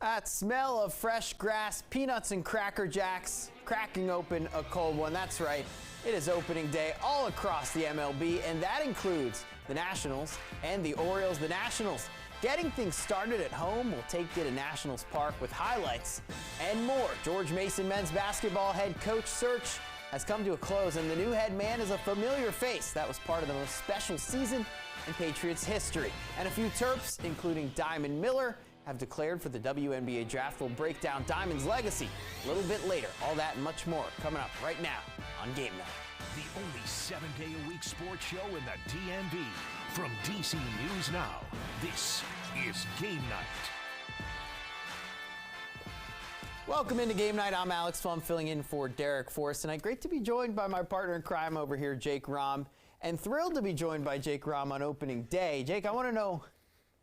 That smell of fresh grass, peanuts and Cracker Jacks, cracking open a cold one. That's right, it is opening day all across the MLB, and that includes the Nationals and the Orioles. The Nationals getting things started at home. We'll take you to Nationals Park with highlights and more. George Mason men's basketball head coach search has come to a close, and the new head man is a familiar face. That was part of the most special season in Patriots history. And a few Terps, including Diamond Miller, have declared for the WNBA draft. We'll break down Diamond's legacy a little bit later. All that and much more coming up right now on Game Night. The only 7-day-a-week sports show in the DMV. From DC News Now, this is Game Night. Welcome into Game Night. I'm Alex Flum, filling in for Derek Forrest tonight. Great to be joined by my partner in crime over here, Jake Rom, and thrilled to be joined by Jake Rom on opening day. Jake, I want to know,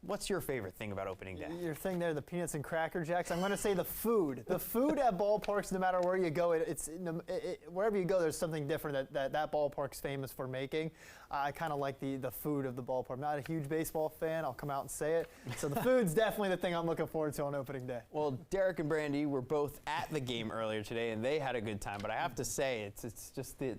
what's your favorite thing about opening day? Your thing there, the peanuts and Cracker Jacks. I'm going to say the food. The food at ballparks, no matter where you go, wherever you go, there's something different that ballpark's famous for making. I kind of like the food of the ballpark. I'm not a huge baseball fan. I'll come out and say it. So the food's definitely the thing I'm looking forward to on opening day. Well, Derek and Brandy were both at the game earlier today, and they had a good time. But I have to say, it's just the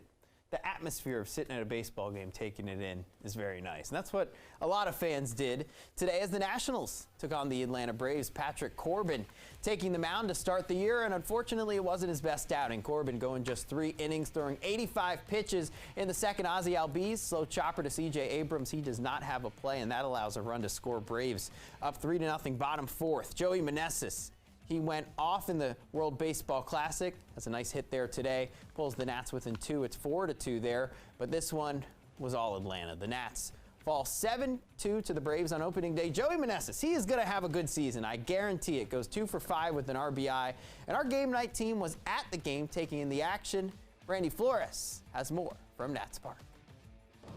atmosphere of sitting at a baseball game, taking it in, is very nice. And that's what a lot of fans did today as the Nationals took on the Atlanta Braves. Patrick Corbin taking the mound to start the year, and unfortunately it wasn't his best outing. Corbin going just 3 innings, throwing 85 pitches in the second. Ozzie Albies, slow chopper to C.J. Abrams. He does not have a play, and that allows a run to score. Braves up 3-0, bottom fourth. Joey Meneses, he went off in the World Baseball Classic. That's a nice hit there today. Pulls the Nats within 2. It's 4-2 there. But this one was all Atlanta. The Nats fall 7-2 to the Braves on opening day. Joey Meneses, he is going to have a good season. I guarantee it. Goes 2 for 5 with an RBI. And our game night team was at the game taking in the action. Brandy Flores has more from Nats Park.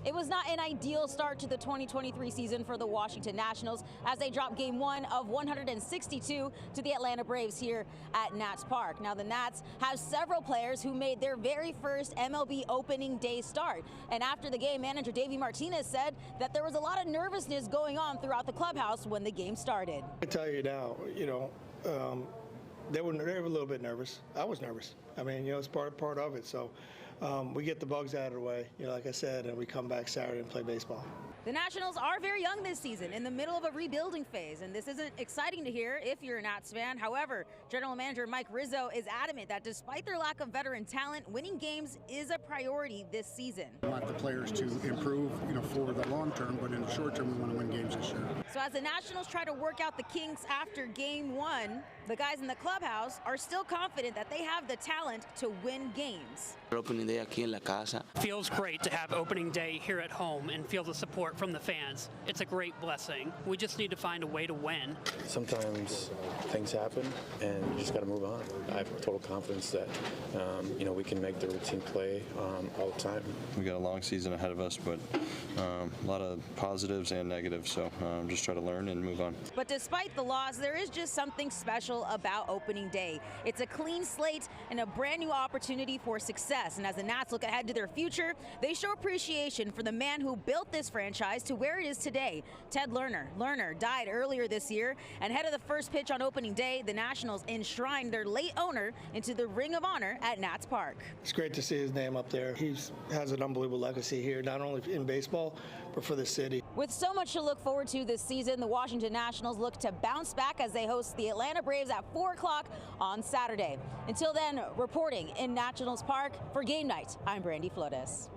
It was not an ideal start to the 2023 season for the Washington Nationals as they dropped game 1 of 162 to the Atlanta Braves here at Nats Park. Now, the Nats have several players who made their very first MLB opening day start. And after the game, manager Davey Martinez said that there was a lot of nervousness going on throughout the clubhouse when the game started. I tell you now, they were a little bit nervous. I was nervous. I mean, it's part of it. So we get the bugs out of the way, like I said, and we come back Saturday and play baseball. The Nationals are very young this season, in the middle of a rebuilding phase, and this isn't exciting to hear if you're a Nats fan. However, General Manager Mike Rizzo is adamant that despite their lack of veteran talent, winning games is a priority this season. We want the players to improve, for the long term, but in the short term, we want to win games this year. So as the Nationals try to work out the kinks after game 1, the guys in the clubhouse are still confident that they have the talent to win games. Opening day aquí en la casa. Feels great to have opening day here at home and feel the support from the fans. It's a great blessing. We just need to find a way to win. Sometimes things happen and you just got to move on. I have total confidence that we can make the routine play all the time. We got a long season ahead of us, but a lot of positives and negatives, so just try to learn and move on. But despite the loss, there is just something special about opening day. It's a clean slate and a brand new opportunity for success. And as the Nats look ahead to their future, they show appreciation for the man who built this franchise to where it is today, Ted Lerner. Lerner died earlier this year, and ahead of the first pitch on opening day, the Nationals enshrined their late owner into the Ring of Honor at Nats Park. It's great to see his name up there. He has an unbelievable legacy here, not only in baseball, but for the city. With so much to look forward to this season, the Washington Nationals look to bounce back as they host the Atlanta Braves at 4 o'clock on Saturday. Until then, reporting in Nationals Park for Game Night, I'm Brandy Flores.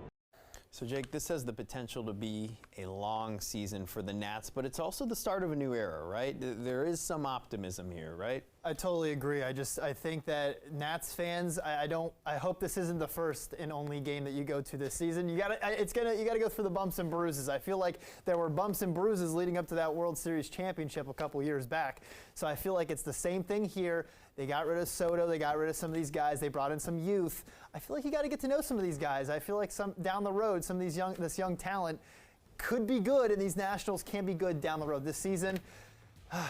So, Jake, this has the potential to be a long season for the Nats, but it's also the start of a new era, right? There is some optimism here, right? I totally agree. I think that Nats fans, I hope this isn't the first and only game that you go to this season. You gotta go through the bumps and bruises. I feel like there were bumps and bruises leading up to that World Series championship a couple years back. So I feel like it's the same thing here. They got rid of Soto. They got rid of some of these guys. They brought in some youth. I feel like you got to get to know some of these guys. I feel like down the road, some of this young talent could be good, and these Nationals can be good down the road. This season,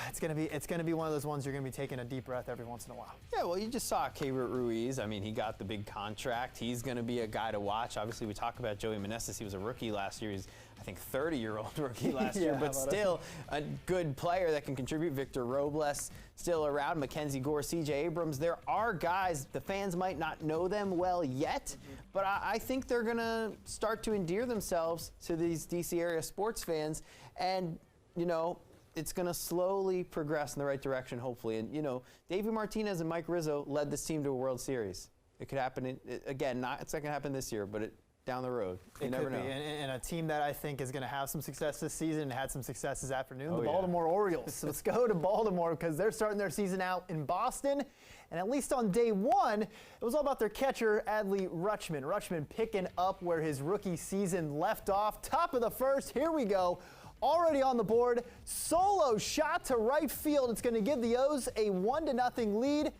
it's gonna be one of those ones you're gonna be taking a deep breath every once in a while. Yeah, well, you just saw Keibert Ruiz. I mean, he got the big contract. He's gonna be a guy to watch. Obviously, we talk about Joey Meneses. He was a rookie last year. He's I think 30-year-old rookie last Yeah, year, how but about still a good player that can contribute. Victor Robles still around, Mackenzie Gore, CJ Abrams. There are guys, the fans might not know them well yet, but I think they're going to start to endear themselves to these DC area sports fans, and, you know, it's going to slowly progress in the right direction, hopefully. And, you know, Davey Martinez and Mike Rizzo led this team to a World Series. It could happen, it's not going to happen this year, but down the road. You It never could know. be. And a team that I think is going to have some success this season and had some success this afternoon, the yeah. Baltimore Orioles. So let's go to Baltimore because they're starting their season out in Boston. And at least on day one, it was all about their catcher, Adley Rutschman. Rutschman picking up where his rookie season left off. Top of the first, here we go. Already on the board, solo shot to right field. It's going to give the O's a 1-0 lead.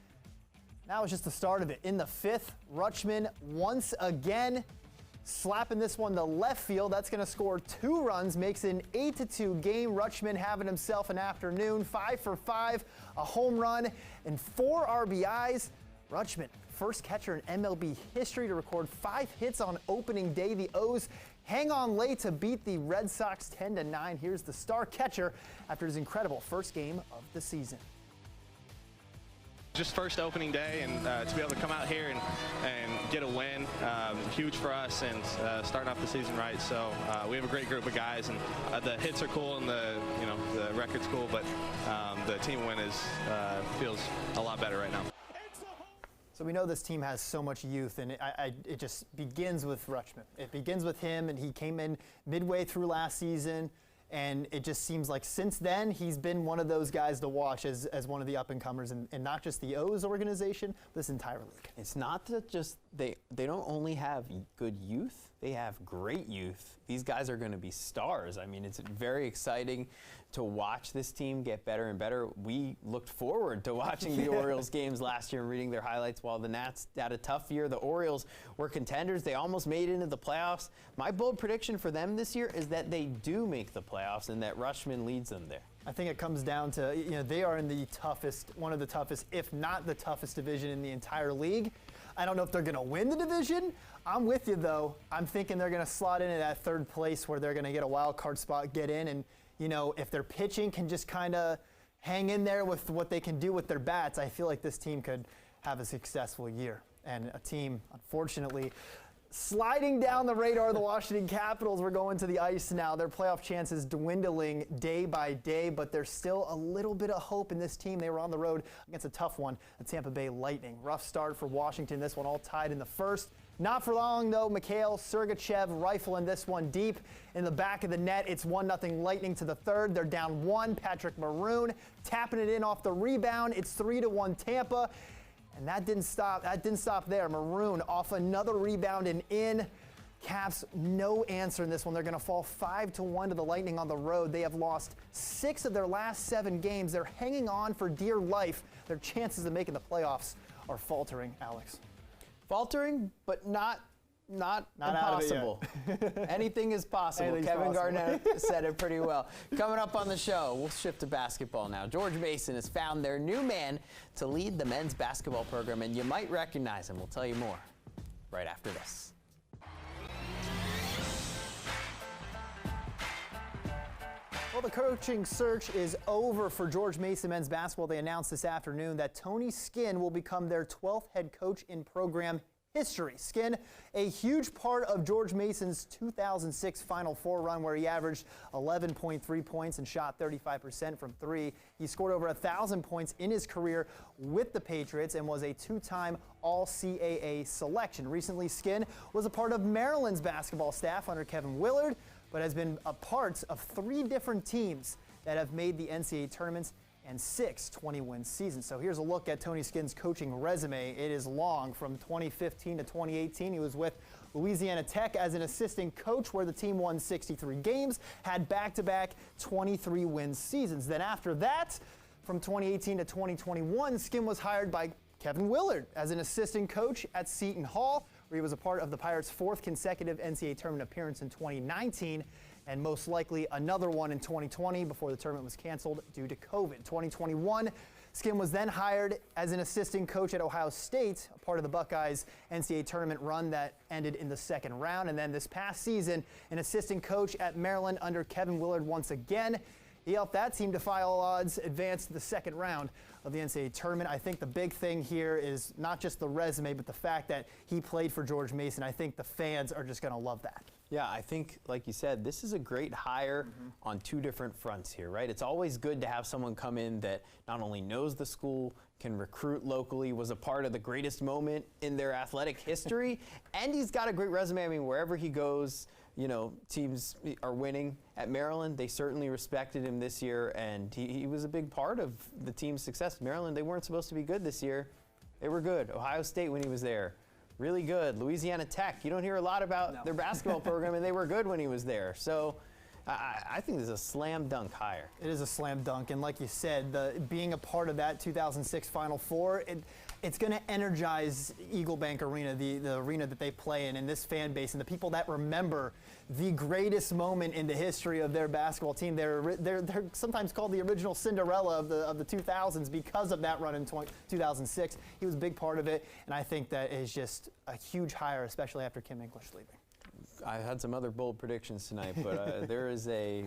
That was just the start of it. In the fifth, Rutschman once again slapping this one to left field. That's going to score 2 runs, makes it an 8-2 game. Rutschman having himself an afternoon, 5 for 5, a home run, and 4 RBIs. Rutschman, first catcher in MLB history to record 5 hits on opening day. The O's hang on late to beat the Red Sox 10-9. Here's the star catcher after his incredible first game of the season. Just first opening day, and to be able to come out here and get a win, huge for us, and starting off the season right. So we have a great group of guys, and the hits are cool, and the record's cool, but the team win feels a lot better right now. So we know this team has so much youth, and it just begins with Rutschman. It begins with him, and he came in midway through last season. And it just seems like since then, he's been one of those guys to watch as one of the up-and-comers, and not just the O's organization, but this entire league. It's not that just they don't only have good youth, they have great youth. These guys are going to be stars. I mean, it's very exciting to watch this team get better and better. We looked forward to watching the Orioles games last year and reading their highlights. While the Nats had a tough year, the Orioles were contenders. They almost made it into the playoffs. My bold prediction for them this year is that they do make the playoffs and that Rutschman leads them there. I think it comes down to, they are in the toughest, one of the toughest, if not the toughest division in the entire league. I don't know if they're going to win the division. I'm with you, though. I'm thinking they're going to slot into that third place where they're going to get a wild card spot, get in, and, if their pitching can just kind of hang in there with what they can do with their bats, I feel like this team could have a successful year. And a team, unfortunately, sliding down the radar of the Washington Capitals. We're going to the ice now. Their playoff chances dwindling day by day, but there's still a little bit of hope in this team. They were on the road against a tough one, the Tampa Bay Lightning. Rough start for Washington. This one all tied in the first. Not for long, though. Mikhail Sergachev rifling this one deep in the back of the net. It's 1-0 Lightning to the third. They're down 1. Patrick Maroon tapping it in off the rebound. It's 3-1 Tampa. And that didn't stop there. Maroon off another rebound and in. Caps no answer in this one. They're going to fall 5-1 to the Lightning on the road. They have lost 6 of their last 7 games. They're hanging on for dear life. Their chances of making the playoffs are faltering, Alex. Faltering, but not impossible. Anything is possible. Anything's Kevin possible. Garnett said it pretty well. Coming up on the show, we'll shift to basketball now. George Mason has found their new man to lead the men's basketball program, and you might recognize him. We'll tell you more right after this. Well, the coaching search is over for George Mason men's basketball. They announced this afternoon that Tony Skinn will become their 12th head coach in program history. Skinn, a huge part of George Mason's 2006 Final Four run where he averaged 11.3 points and shot 35% from 3. He scored over 1,000 points in his career with the Patriots and was a 2-time All-CAA selection. Recently, Skinn was a part of Maryland's basketball staff under Kevin Willard, but has been a part of 3 different teams that have made the NCAA tournaments and 6 20-win seasons. So here's a look at Tony Skinn's coaching resume. It is long. From 2015 to 2018, he was with Louisiana Tech as an assistant coach where the team won 63 games, had back-to-back 23-win seasons. Then after that, from 2018 to 2021, Skinn was hired by Kevin Willard as an assistant coach at Seton Hall, where he was a part of the Pirates' 4th consecutive NCAA tournament appearance in 2019, and most likely another one in 2020 before the tournament was canceled due to COVID. 2021, Skim was then hired as an assistant coach at Ohio State, a part of the Buckeyes' NCAA tournament run that ended in the second round. And then this past season, an assistant coach at Maryland under Kevin Willard once again. He helped that team defy all odds, advance to the second round of the NCAA tournament. I think the big thing here is not just the resume, but the fact that he played for George Mason. I think the fans are just going to love that. Yeah, I think, like you said, this is a great hire on two different fronts here, right? It's always good to have someone come in that not only knows the school, can recruit locally, was a part of the greatest moment in their athletic history, and he's got a great resume. I mean, wherever he goes, you know, teams are winning. At Maryland, they certainly respected him this year, and he was a big part of the team's success. Maryland, they weren't supposed to be good this year. They were good. Ohio State, when he was there, really good. Louisiana Tech, you don't hear a lot about their basketball program, and they were good when he was there. So I think this is a slam dunk hire. It is a slam dunk, and like you said, being a part of that 2006 Final Four, it's going to energize Eagle Bank Arena, the arena that they play in, and this fan base, and the people that remember the greatest moment in the history of their basketball team. They're sometimes called the original Cinderella of the 2000s because of that run in 2006. He was a big part of it, and I think that is just a huge hire, especially after Kim English leaving. I had some other bold predictions tonight, but there is a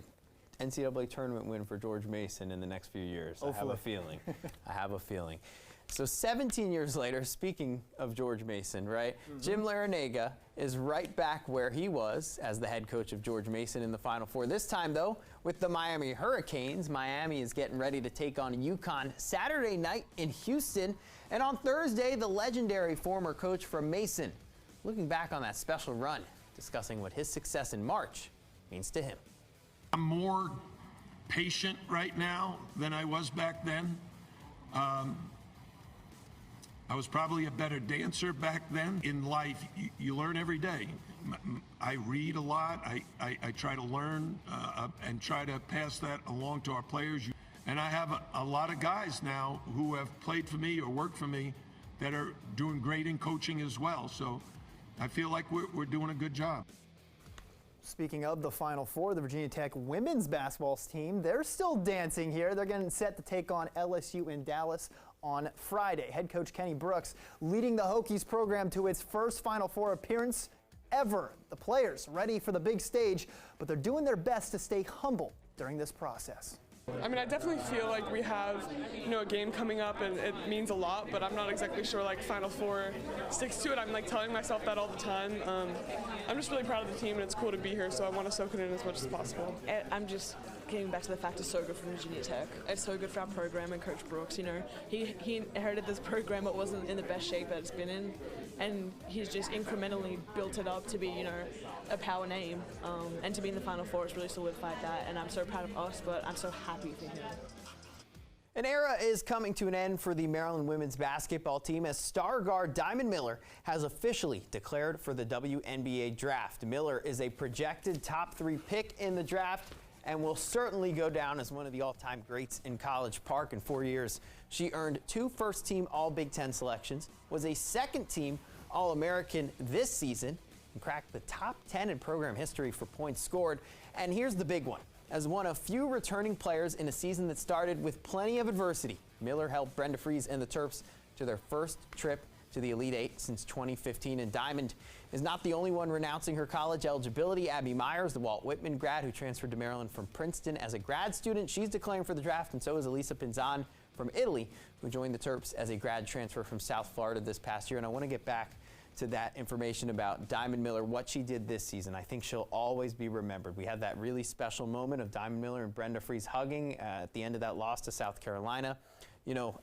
NCAA tournament win for George Mason in the next few years. Hopefully. I have a feeling. I have a feeling. So 17 years later, speaking of George Mason, right? Jim Larrañaga is right back where he was as the head coach of George Mason in the Final Four. This time, though, with the Miami Hurricanes. Miami is getting ready to take on UConn Saturday night in Houston. And on Thursday, the legendary former coach from Mason, looking back on that special run, discussing what his success in March means to him. I'm more patient right now than I was back then. I was probably a better dancer back then. In life, you learn every day. I read a lot. I try to learn and try to pass that along to our players. And I have a lot of guys now who have played for me or worked for me that are doing great in coaching as well. So I feel like we're doing a good job. Speaking of the Final Four, the Virginia Tech women's basketball team, they're still dancing here. They're getting set to take on LSU in Dallas on Friday. Head coach Kenny Brooks leading the Hokies program to its first Final Four appearance ever. The players ready for the big stage, but they're doing their best to stay humble during this process. I mean, I definitely feel like we have, a game coming up and it means a lot, but I'm not exactly sure like Final Four sticks to it. I'm like telling myself that all the time. I'm just really proud of the team and it's cool to be here, so I want to soak it in as much as possible. I'm just getting back to the fact it's so good for Virginia Tech. It's so good for our program and Coach Brooks. He inherited this program that wasn't in the best shape that it's been in, and he's just incrementally built it up to be, a power name, and to be in the Final Four has really solidified that, and I'm so proud of us, but I'm so happy for him. An era is coming to an end for the Maryland women's basketball team as star guard Diamond Miller has officially declared for the WNBA draft. Miller is a projected top 3 pick in the draft and will certainly go down as one of the all-time greats in College Park. In 4 years, she earned 2 first-team All-Big Ten selections, was a second-team All-American this season, and cracked the top 10 in program history for points scored. And here's the big one. As one of few returning players in a season that started with plenty of adversity, Miller helped Brenda Frese and the Terps to their first trip to the Elite Eight since 2015. And Diamond is not the only one renouncing her college eligibility. Abby Myers, the Walt Whitman grad who transferred to Maryland from Princeton as a grad student, she's declaring for the draft, and so is Elisa Pinzan from Italy, who joined the Terps as a grad transfer from South Florida this past year. And I want to get back to that information about Diamond Miller, what she did this season. I think she'll always be remembered. We had that really special moment of Diamond Miller and Brenda Frese hugging at the end of that loss to South Carolina.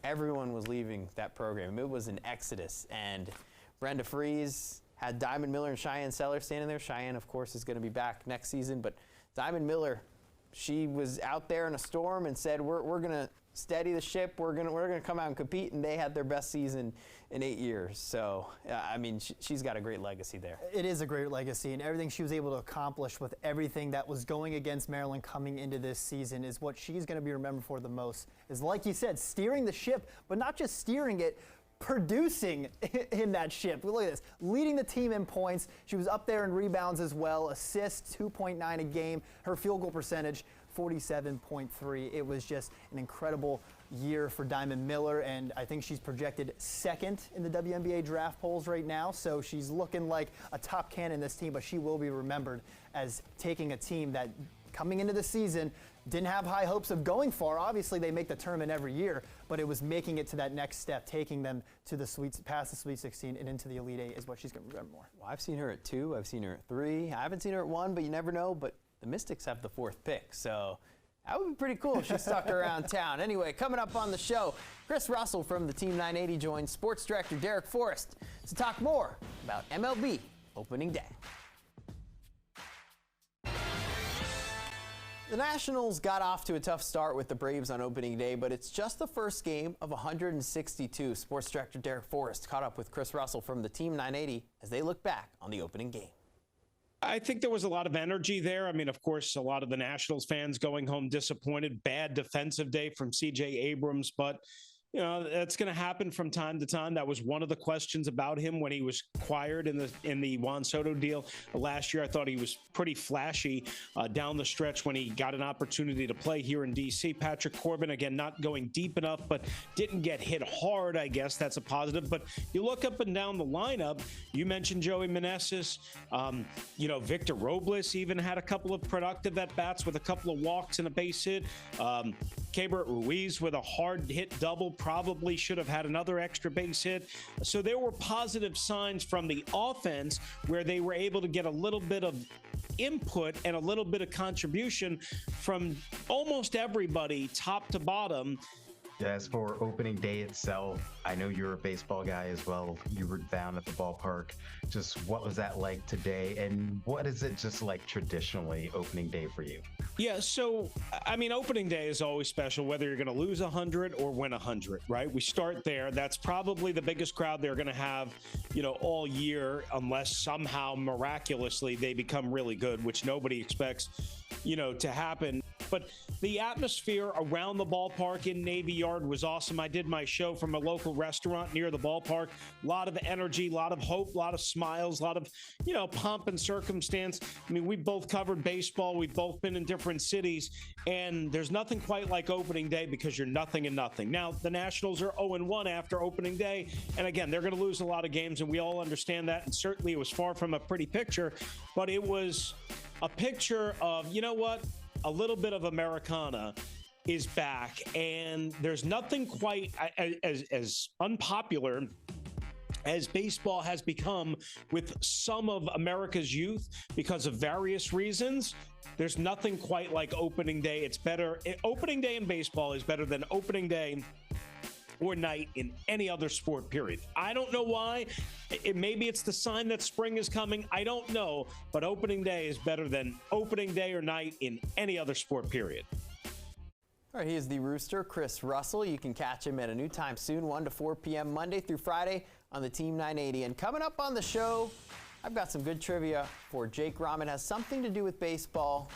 Everyone was leaving that program. It was an exodus, and Brenda Frese had Diamond Miller and Cheyenne Sellers standing there. Cheyenne, of course, is going to be back next season, but Diamond Miller, she was out there in a storm and said, we're going to steady the ship. We're gonna come out and compete, and they had their best season in 8 years. So, she's got a great legacy there. It is a great legacy, and everything she was able to accomplish with everything that was going against Maryland coming into this season is what she's going to be remembered for the most. Is, like you said, steering the ship, but not just steering it, producing in that ship. Look at this, leading the team in points. She was up there in rebounds as well, assists 2.9 a game. Her field goal percentage 47.3. It was just an incredible year for Diamond Miller, and I think she's projected second in the WNBA draft polls right now, so she's looking like a top can in this team, but she will be remembered as taking a team that coming into the season didn't have high hopes of going far. Obviously, they make the tournament every year, but it was making it to that next step, taking them to the past the Sweet 16 and into the Elite Eight is what she's going to remember more. Well, I've seen her at 2. I've seen her at 3. I haven't seen her at 1, but you never know. But the Mystics have the 4th pick, so that would be pretty cool if she stuck around town. Anyway, coming up on the show, Chris Russell from the Team 980 joins Sports Director Derek Forrest to talk more about MLB opening day. The Nationals got off to a tough start with the Braves on opening day, but it's just the first game of 162. Sports Director Derek Forrest caught up with Chris Russell from the Team 980 as they look back on the opening game. I think there was a lot of energy there. I mean, of course, a lot of the Nationals fans going home disappointed. Bad defensive day from C.J. Abrams, but you know, that's going to happen from time to time. That was one of the questions about him when he was acquired in the Juan Soto deal last year. I thought he was pretty flashy down the stretch when he got an opportunity to play here in D.C. Patrick Corbin, again, not going deep enough, but didn't get hit hard, I guess. That's a positive. But you look up and down the lineup, you mentioned Joey Meneses. You know, Victor Robles even had a couple of productive at-bats with a couple of walks and a base hit. Keibert Ruiz with a hard hit double, probably should have had another extra base hit. So there were positive signs from the offense where they were able to get a little bit of input and a little bit of contribution from almost everybody, top to bottom. As for opening day itself, I know you're a baseball guy as well. You were down at the ballpark. Just what was that like today? And what is it just like traditionally opening day for you? Yeah, so, I mean, opening day is always special, whether you're going to lose 100 or win 100, right? We start there. That's probably the biggest crowd they're going to have, you know, all year, unless somehow miraculously they become really good, which nobody expects, you know, to happen. But the atmosphere around the ballpark in Navy Yard was awesome. I did my show from a local restaurant near the ballpark. A lot of energy, a lot of hope, a lot of smiles, a lot of, you know, pomp and circumstance. I mean, we both covered baseball. We've both been in different cities, and there's nothing quite like opening day because you're nothing and nothing. Now, the Nationals are 0-1 after opening day, and again, they're going to lose a lot of games, and we all understand that, and certainly it was far from a pretty picture, but it was a picture of, you know what, a little bit of Americana is back, and there's nothing quite as unpopular as baseball has become with some of America's youth because of various reasons. There's nothing quite like opening day. It's better. Opening day in baseball is better than opening day or night in any other sport, period. I don't know why. Maybe it's the sign that spring is coming. I don't know. But opening day is better than opening day or night in any other sport, period. All right, he is the Rooster, Chris Russell. You can catch him at a new time soon, 1 to 4 p.m. Monday through Friday on the Team 980. And coming up on the show, I've got some good trivia for Jake Rom. It has something to do with baseball,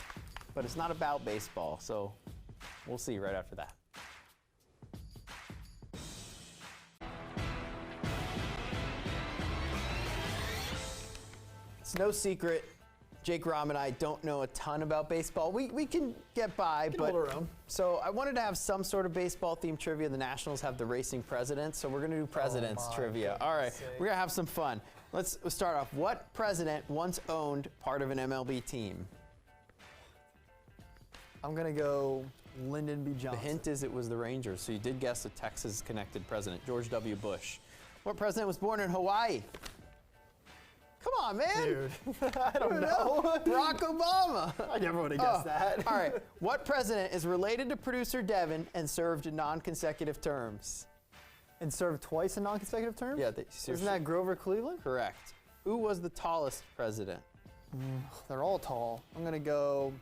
but it's not about baseball. So we'll see right after that. It's no secret, Jake Rom and I don't know a ton about baseball. We can get by, but so I wanted to have some sort of baseball-themed trivia. The Nationals have the racing presidents, so we're going to do presidents trivia. All right, we're going to have some fun. Let's start off. What president once owned part of an MLB team? I'm going to go Lyndon B. Johnson. The hint is it was the Rangers, so you did guess a Texas-connected president, George W. Bush. What president was born in Hawaii? Come on, man. Dude, I don't know. Barack Obama. I never would have guessed that. All right. What president is related to producer Devin and served non-consecutive terms? And served twice in non-consecutive terms? Yeah. Isn't that Grover Cleveland? Correct. Who was the tallest president? They're all tall. I'm going to go,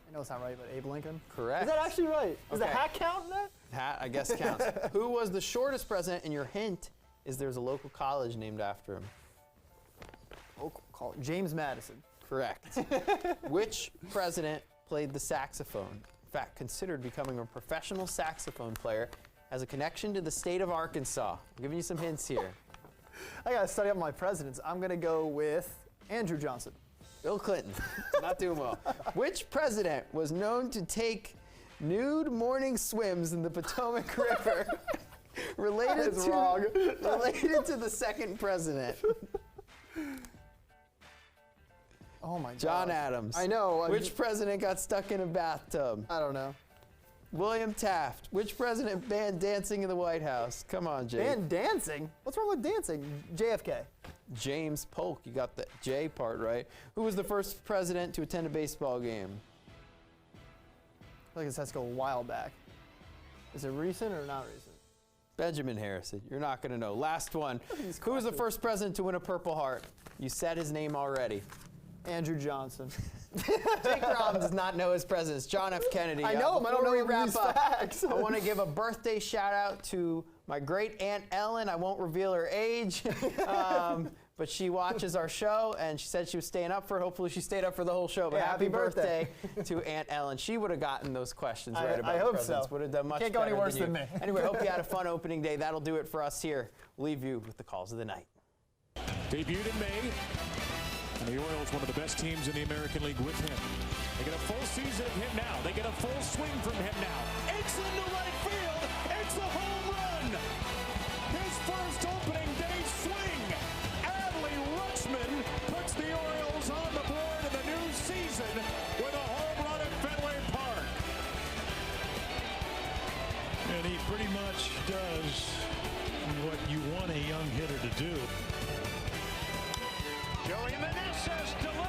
I know it's not right, but Abe Lincoln. Correct. Is that actually right? Does the hat count in that? Hat, I guess, counts. Who was the shortest president? And your hint is there's a local college named after him. Local college. James Madison. Correct. Which president played the saxophone? In fact, considered becoming a professional saxophone player, has a connection to the state of Arkansas. I'm giving you some hints here. I got to study up my presidents. I'm going to go with Andrew Johnson. Bill Clinton. Not doing well. Which president was known to take nude morning swims in the Potomac River? Related to the second president. Oh my God. John Adams. I know. Which president got stuck in a bathtub? I don't know. William Taft. Which president banned dancing in the White House? Come on, Jay. Banned dancing? What's wrong with dancing? JFK. James Polk. You got the J part right. Who was the first president to attend a baseball game? I feel like this has to go a while back. Is it recent or not recent? Benjamin Harrison. You're not going to know. Last one. Who was the first president to win a Purple Heart? You said his name already. Andrew Johnson. Jake Robbins does not know his presidents. John F. Kennedy. I know him. I don't know wrap these up, facts. I want to give a birthday shout out to my great Aunt Ellen. I won't reveal her age, but she watches our show, and she said she was staying up for it. Hopefully she stayed up for the whole show. But Yeah, happy happy birthday. to Aunt Ellen. She would have gotten those questions right about I hope presidents. so. Would have done much Can't go any better worse than you. than me. Anyway, hope you had a fun opening day. That'll do it for us here. We'll leave you with the calls of the night. Debuted in May, and the Orioles one of the best teams in the American League with him. They get a full season of him now. They get a full swing from him now. It's into right field. It's a home run. His first opening day swing. Adley Rutschman puts the Orioles on the board in the new season with a home run at Fenway Park. And he pretty much does what you want a young hitter to do. Joey Meneses delivers.